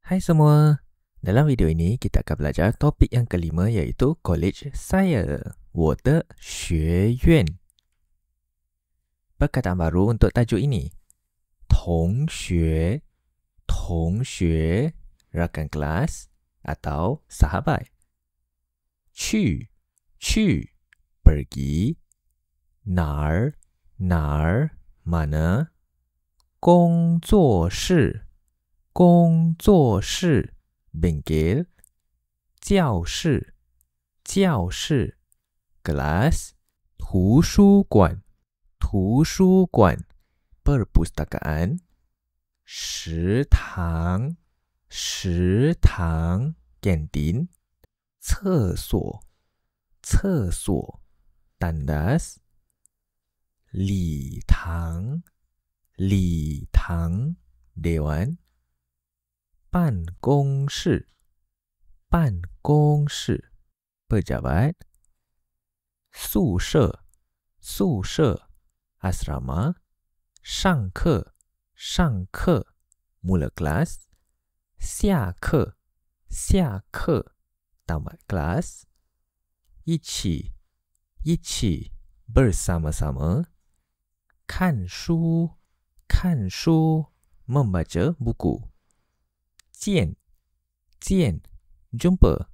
Hai semua, dalam video ini kita akan belajar topik yang kelima iaitu college saya, 我的学院. Perkataan baru untuk tajuk ini. 同学, 同学, rakan kelas atau sahabat. 去, 去, pergi. 哪儿, 哪儿, mana. 工作室, 工作室 bengkel. 教室, 教室 kelas. 图书馆, 图书馆 perpustakaan. 食堂, 食堂 kantin. 厕所, 厕所 tandas. 礼堂, 礼堂 dewan. 办公室, 办公室 pejabat. 宿舍, 宿舍 asrama. 上课, 上课 mula kelas. 下课, 下课 tamat kelas. 一起, 一起 bersama-sama. 看书, 看书 membaca buku. 见, 见 jumpa.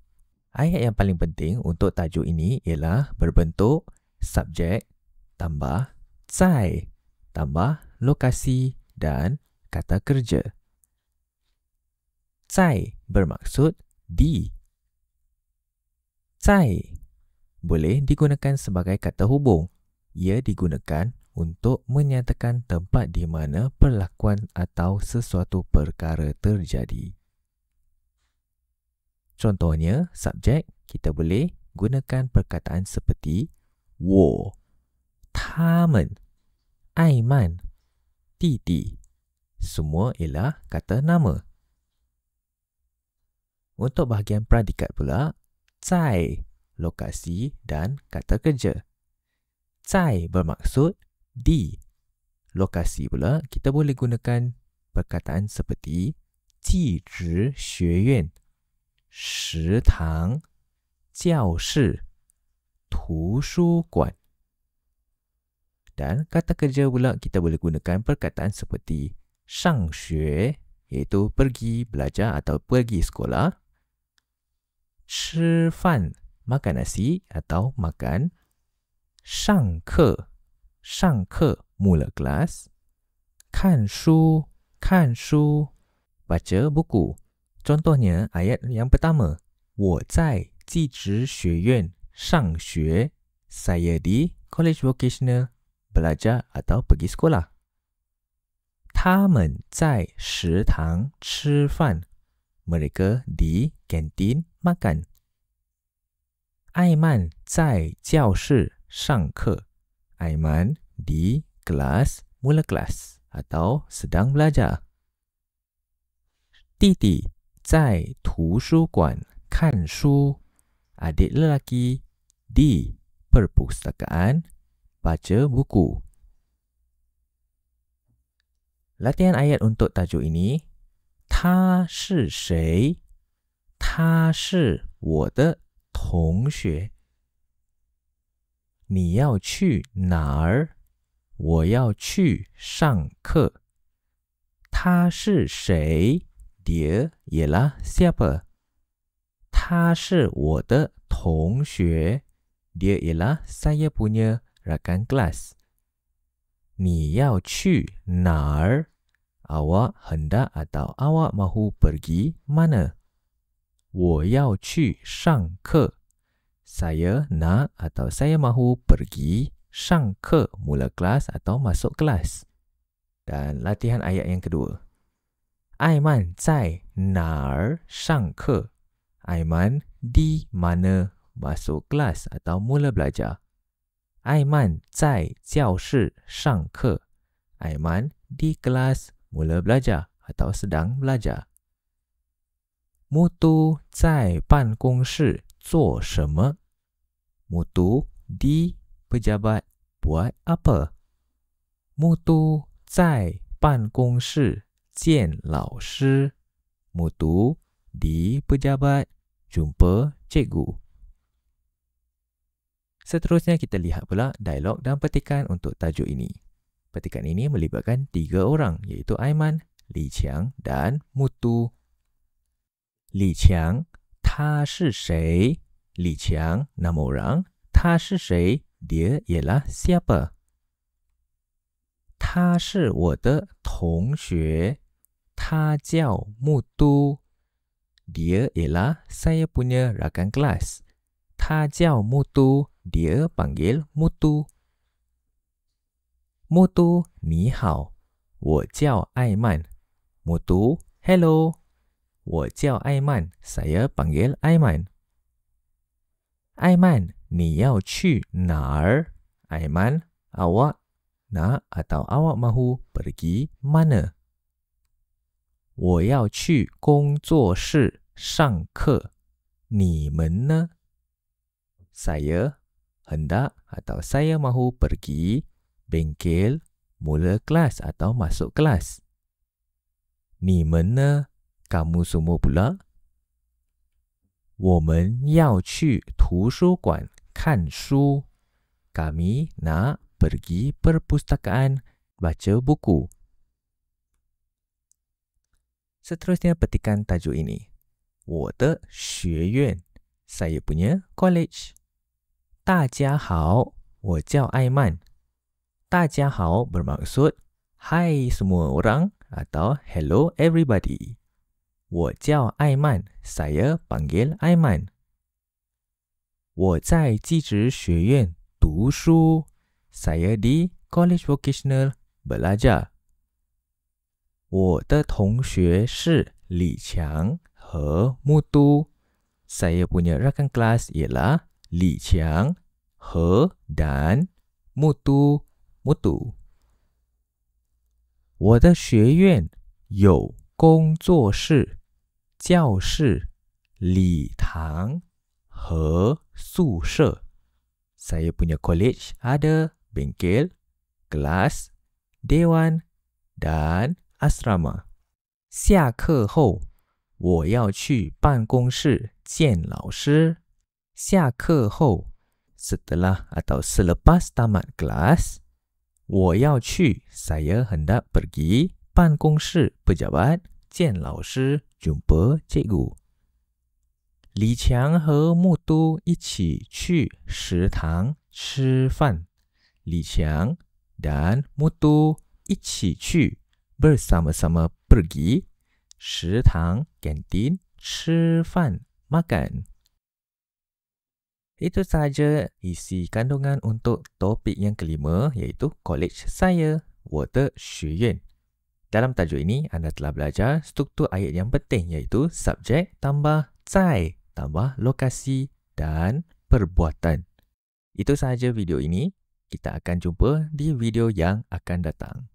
Ayat yang paling penting untuk tajuk ini ialah berbentuk subjek tambah 在 tambah lokasi dan kata kerja. 在 bermaksud di. 在 boleh digunakan sebagai kata hubung. Ia digunakan untuk menyatakan tempat di mana perlakuan atau sesuatu perkara terjadi. Contohnya, subjek kita boleh gunakan perkataan seperti 我, 他们, 艾曼, 弟弟. Semua ialah kata nama. Untuk bahagian predikat pula, 在 lokasi dan kata kerja. 在 bermaksud di. Lokasi pula kita boleh gunakan perkataan seperti 技职学院, 食堂, 教室, 图书馆. Dan kata kerja pula kita boleh gunakan perkataan seperti 上学, iaitu pergi belajar atau pergi sekolah. 吃饭, makan nasi atau makan. 上课, 上课 mula kelas. 看书, 看书 baca buku. Contohnya ayat yang pertama. 我在技职学院上学. Saya di college vocational belajar atau pergi sekolah. 他们在食堂吃饭. Mereka di kantin makan. 艾曼在教室上课. Aiman di kelas, mula kelas atau sedang belajar. 弟弟在图书馆看书. Adik lelaki di perpustakaan baca buku. Latihan ayat untuk tajuk ini. 他是谁? 他是我的同学. 你要去哪儿? 我要去上课. 他是谁? Dia ialah siapa? 他是我的同学. Dia ialah saya punya rakan kelas. 你要去哪儿? Awak hendak atau awak mahu pergi mana? 我要去上课. Saya nak atau saya mahu pergi 上课 mula kelas atau masuk kelas. Dan latihan ayat yang kedua. 艾曼在哪儿上课? Aiman di mana masuk kelas atau mula belajar. 艾曼在教室上课. Aiman di kelas mula belajar atau sedang belajar. Mutu 在办公室做什么? Mutu di pejabat buat apa? Mutu 在办公室见老师. mutu di pejabat jumpa cikgu. Seterusnya kita lihat pula dialog dan petikan untuk tajuk ini. Petikan ini melibatkan 3 orang iaitu Aiman, Li Qiang dan Mutu. Li Qiang, 他是谁? Li Qiang, nama orang. 他是谁? Dia ialah siapa? 他是我的同学. 他叫木都. Dia ialah saya punya rakan kelas. 他叫木都. Dia panggil Mutu. Mutu, 你好. 我叫艾曼. Mutu, hello. 我叫艾曼. Saya panggil Aiman. Aiman, 你要去哪儿? Aiman, awak nak atau awak mahu pergi mana? 我要去工作室上课. 你们呢? Saya hendak atau saya mahu pergi bengkel mula kelas atau masuk kelas. 你们呢? Kamu semua pula? 我们要去图书馆看书. Kami nak pergi perpustakaan baca buku. Seterusnya petikan tajuk ini. 我的学院, saya punya college. 大家好, 我叫艾曼. 大家好 bermaksud hai semua orang atau hello everybody. 我叫艾曼, saya panggil Aiman. 我在技职学院读书. Saya di College Vocational belajar. 我的同学是李强和木都. Saya punya rakan kelas ialah Li Qiang, He dan Mutu. 我的学院有工作室、教室、礼堂和宿舍. Saya punya college ada bengkel, kelas, dewan dan asrama. 下课后我要去办公室见老师. 下课后 setelah atau selepas tamat kelas, 我要去 saya hendak pergi 办公室 pejabat 见老师 jumpa cikgu. 李强和木都一起去食堂吃饭. 李强 dan Mutu 一起去 bersama-sama pergi 食堂 kantin 吃饭 makan. Itu sahaja isi kandungan untuk topik yang kelima iaitu college saya, 我的学院. Dalam tajuk ini anda telah belajar struktur ayat yang penting iaitu subjek tambah 在 tambah lokasi dan perbuatan. Itu sahaja video ini. Kita akan jumpa di video yang akan datang.